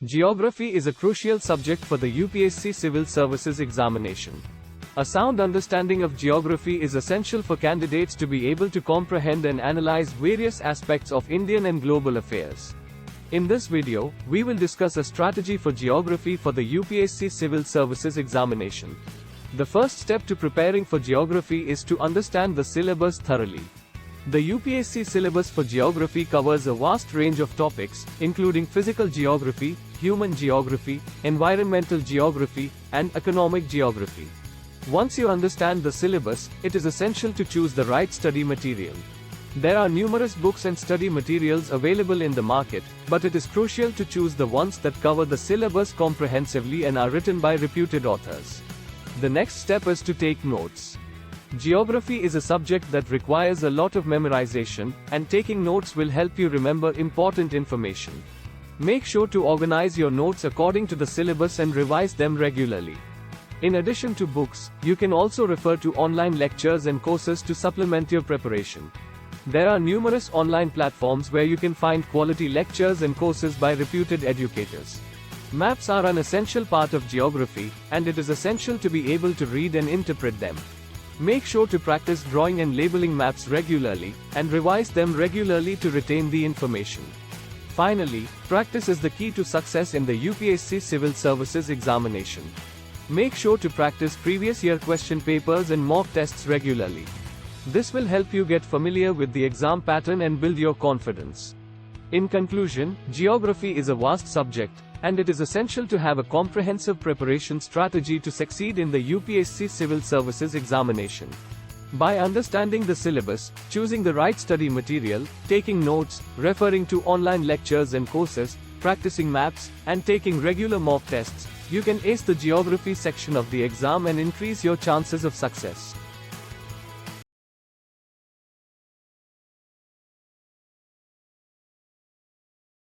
Geography is a crucial subject for the UPSC Civil Services examination. A sound understanding of geography is essential for candidates to be able to comprehend and analyze various aspects of Indian and global affairs. In this video, we will discuss a strategy for geography for the UPSC Civil Services examination. The first step to preparing for geography is to understand the syllabus thoroughly. The UPSC syllabus for geography covers a vast range of topics, including physical geography, human geography, environmental geography, and economic geography. Once you understand the syllabus, it is essential to choose the right study material. There are numerous books and study materials available in the market, but it is crucial to choose the ones that cover the syllabus comprehensively and are written by reputed authors. The next step is to take notes. Geography is a subject that requires a lot of memorization, and taking notes will help you remember important information. Make sure to organize your notes according to the syllabus and revise them regularly. In addition to books, you can also refer to online lectures and courses to supplement your preparation. There are numerous online platforms where you can find quality lectures and courses by reputed educators. Maps are an essential part of geography, and it is essential to be able to read and interpret them. Make sure to practice drawing and labeling maps regularly, and revise them regularly to retain the information. Finally, practice is the key to success in the UPSC Civil Services examination. Make sure to practice previous year question papers and mock tests regularly. This will help you get familiar with the exam pattern and build your confidence. In conclusion, geography is a vast subject, and it is essential to have a comprehensive preparation strategy to succeed in the UPSC Civil Services examination. By understanding the syllabus, choosing the right study material, taking notes, referring to online lectures and courses, practicing maps, and taking regular mock tests, you can ace the geography section of the exam and increase your chances of success.